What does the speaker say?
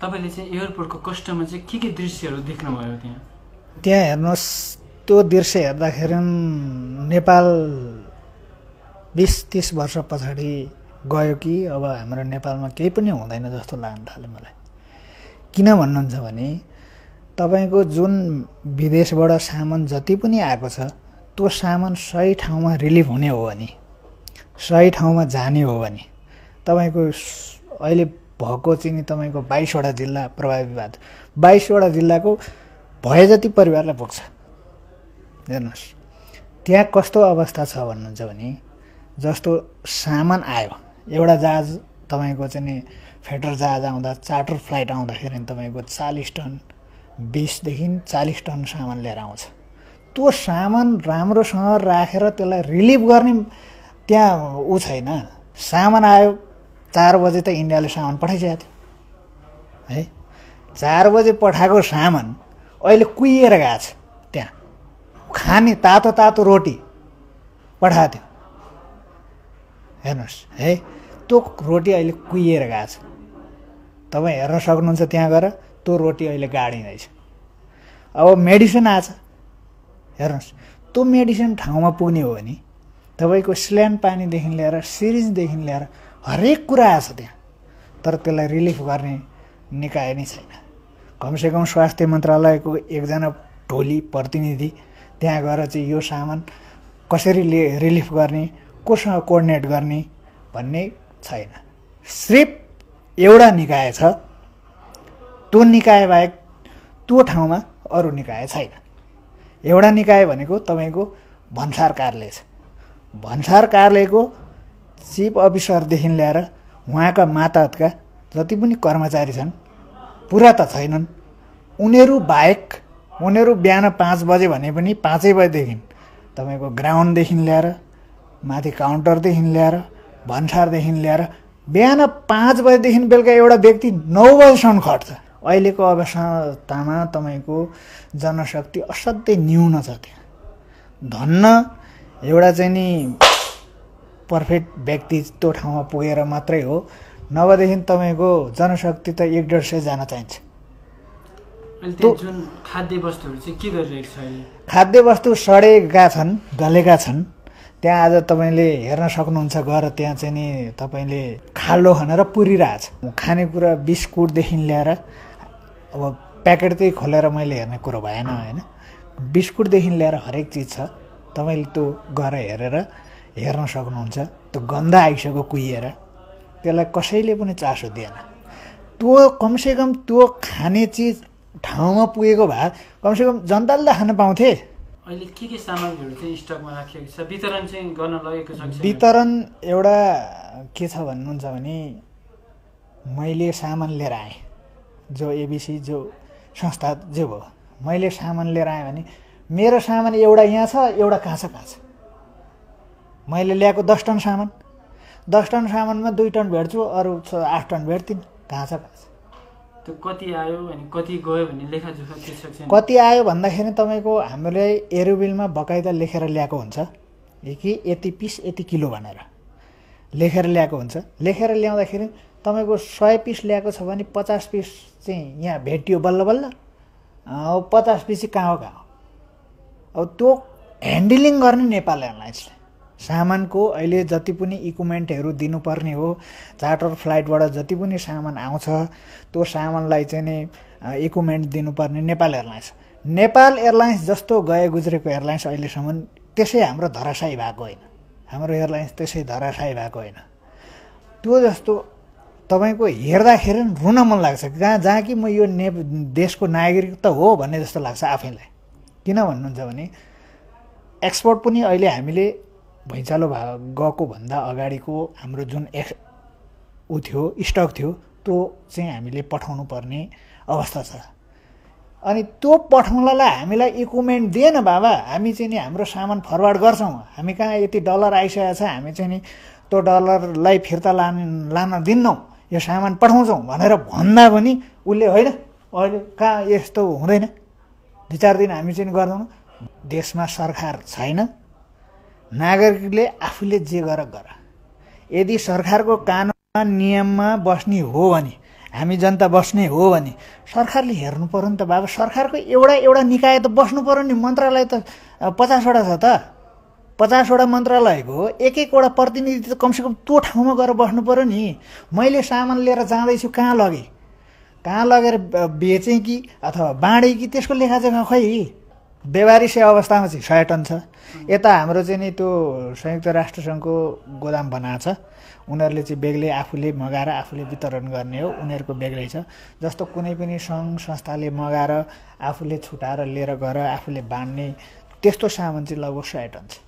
तपाईले चाहिँ एयरपोर्टको कस्टमर चाहिँ के दृश्यहरू देख्नुभयो त्यहाँ? त्यहाँ हेर्नुहोस्, त्यो दृश्य हेर्दाखेरि नेपाल 20-30 वर्ष पछाडि गयो कि अब हाम्रो नेपालमा केही पनि हुँदैन जस्तो लाग्न थाल्यो मलाई। किन भन्नुहुन्छ भने तपाईको जुन विदेशबाट सामान जति पनि आएको छ त्यो सामान सही ठाउँमा रिलिफ हुने हो भने, सही ठाउँमा जाने हो भने तपाईको अहिले भएको चाहिँ नि तपाईको 22 वटा जिल्ला प्रभावित भएको, 22 वटा जिल्लाको भए जति परिवारलाई पुग्छ। हेर्नुहोस् त्यहाँ कस्तो अवस्था छ भन्नुहुन्छ भने जस्तो सामान आयो, एउटा जहाज तपाईको चाहिँ नि फेडर जहाज आउँदा, चार्टर फ्लाइट आउँदाखेरि तपाईको 40 टन 20 देखि 40 टन सामान लिएर आउँछ। त्यो सामान राम्रोसँग राखेर त्यसलाई रिलिफ गर्ने त्यहाँ उ छैन। सामान आयो 4 बजे त इन्डियाले सामान पठाइसकेको थियो है। 4 बजे पठाएको सामान अहिले कुहिएर गएको छ। त्यहाँ खाने तातो तातो रोटी पठाएको थियो। हेर्नुहोस् है, त्यो रोटी अहिले कुहिएर गएको छ। तपाईँ हेर्न सक्नुहुन्छ त्यहाँ गएर त्यो रोटी अहिले गाडिँदैछ। अब मेडिसिन आछ, हेर्नुहोस् त्यो मेडिसिन ठाउँमा पुग्ने हो भने तपाईँको स्ल्यान पानीदेखि लिएर सिरिजदेखि लिएर हरेक कुरा आछ त्यहाँ, तर त्यसलाई रिलिफ गर्ने निकाय नै छैन। कमसेकम स्वास्थ्य मन्त्रालयको एकजना टोली प्रतिनिधि त्यहाँ गएर चाहिँ यो सामान कसरी रिलिफ गर्ने, कोसँग कोअर्डिनेट गर्ने भन्ने छैन। सिर्फ एउटा निकाय छ, त्यो निकाय बाहेक त्यो ठाउँमा अरू निकाय छैन। एउटा निकाय भनेको तपाईँको भन्सार कार्यालय छ। भन्सार कार्यालयको चिफ अफिसरदेखि लिएर उहाँका मातहतका जति पनि कर्मचारी छन् पुरा त छैनन्। उनीहरू बाहेक उनीहरू बिहान 5 बजे भने पनि 5 बजेदेखि तपाईँको ग्राउन्डदेखि लिएर माथि काउन्टरदेखि लिएर भन्सारदेखि लिएर बिहान 5 बजेदेखि बेलुका एउटा व्यक्ति 9 बजेसम्म खट्छ। अहिलेको अवस्थामा तपाईँको जनशक्ति असाध्यै न्यून छ। त्यहाँ धन्न एउटा चाहिँ नि पर्फेक्ट व्यक्ति त्यो ठाउँमा पुगेर मात्रै हो, नभएदेखि तपाईँको जनशक्ति त 150 जना चाहिन्छ। जुन खाद्य वस्तुहरू चाहिँ के गरिरहेको छ अहिले? खाद्य वस्तु सडेका छन्, गलेका छन्। त्यहाँ आज तपाईँले हेर्न सक्नुहुन्छ गएर त्यहाँ चाहिँ नि तपाईँले खालो खनेर पुरिरहेछ। खानेकुरा बिस्कुटदेखि लिएर अब प्याकेट चाहिँ खोलेर मैले हेर्ने कुरो भएन होइन। बिस्कुटदेखि लिएर हरेक चिज छ। तपाईँले त्यो गएर हेर्न सक्नुहुन्छ। त्यो गन्ध आइसक्यो कुहिएर, त्यसलाई कसैले पनि चासो दिएन। त्यो कमसेकम त्यो खाने चिज ठाउँमा पुगेको भए कमसेकम जनताले खान पाउँथे। अहिले के सामग्रीहरू चाहिँ स्टकमा राखिएको छ, वितरण चाहिँ गर्न लगेको छ? वितरण एउटा के छ भन्नुहुन्छ भने मैले सामान लिएर आएँ, जो एबिसी जो संस्था जे भयो, मैले सामान लिएर आएँ भने मेरो सामान एउटा यहाँ छ, एउटा कहाँ छ। मैले ल्याएको 10 टन सामान, 10 टन सामानमा 2 टन भेट्छु, अरू 8 टन भेट्दिनँ। कहाँ छ। त्यो कति आयो अनि कति गयो भन्ने लेखाजोखा के छ? कति आयो भन्दाखेरि तपाईँको हामीले एरोबिलमा बकाइदा लेखेर ल्याएको हुन्छ कि यति पिस यति किलो भनेर लेखेर ल्याएको हुन्छ। लेखेर ल्याउँदाखेरि तपाईँको 100 पिस ल्याएको छ भने 50 पिस चाहिँ यहाँ भेटियो बल्ल बल्ल, 50 पिस चाहिँ कहाँ हो। अब त्यो ह्यान्डलिङ गर्ने नेपाल एयरलाइन्सले सामानको अहिले जति पनि इक्विपमेन्टहरू दिनुपर्ने हो, चार्टर फ्लाइटबाट जति पनि सामान आउँछ त्यो सामानलाई चाहिँ नि इक्विपमेन्ट दिनुपर्ने नेपाल एयरलाइन्स। नेपाल एयरलाइन्स जस्तो गए गुज्रेको एयरलाइन्स अहिलेसम्म त्यसै हाम्रो धराशायी भएको होइन। हाम्रो एयरलाइन्स त्यसै धराशायी भएको होइन। त्यो जस्तो तपाईँको हेर्दाखेरि रुन मन लाग्छ। जहाँ कि म यो देशको नागरिक त हो भन्ने जस्तो लाग्छ आफैलाई। किन भन्नुहुन्छ भने एक्सपोर्ट पनि अहिले हामीले भैँचालो गएको भन्दा अगाडिको हाम्रो जुन थियो स्टक थियो त्यो चाहिँ हामीले पठाउनु पर्ने अवस्था छ। अनि त्यो पठाउनलाई हामीलाई इक्विपमेन्ट दिएन बाबा, हामी चाहिँ नि हाम्रो सामान फरवर्ड गर्छौँ, हामी कहाँ यति डलर आइसकेको छ, हामी चाहिँ नि त्यो डलरलाई फिर्ता लान दिन्नौँ, यो सामान पठाउँछौँ भनेर भन्दा पनि उसले होइन अहिले कहाँ यस्तो हुँदैन, 2-4 दिन हामी चाहिँ गर्दैनौँ। देशमा सरकार छैन, नागरिकले आफूले जे गर। यदि सरकारको कानुन नियममा बस्ने हो भने हामी जनता बस्ने हो भने सरकारले हेर्नु पर्यो नि त बाबा। सरकारको एउटा निकाय त बस्नु पर्यो नि। मन्त्रालय त 50वटा छ त, 50वटा मन्त्रालयको एक एकवटा प्रतिनिधि त कमसेकम त्यो ठाउँमा गएर बस्नु पर्यो नि। मैले सामान लिएर जाँदैछु, कहाँ लगेँ, कहाँ लगेर बेचेँ कि अथवा बाँडेँ कि त्यसको लेखाजोखा खै। बेवारिसे अवस्थामा चाहिँ 100 टन छ। यता हाम्रो चाहिँ नि त्यो संयुक्त राष्ट्रसङ्घको गोदाम बनाएको छ, उनीहरूले चाहिँ बेग्लै आफूले मगाएर आफूले वितरण गर्ने हो, उनीहरूको बेग्लै छ। जस्तो कुनै पनि सङ्घ संस्थाले मगाएर आफूले छुटाएर लिएर गएर आफूले बाँड्ने त्यस्तो सामान चाहिँ लगभग 100 टन छ।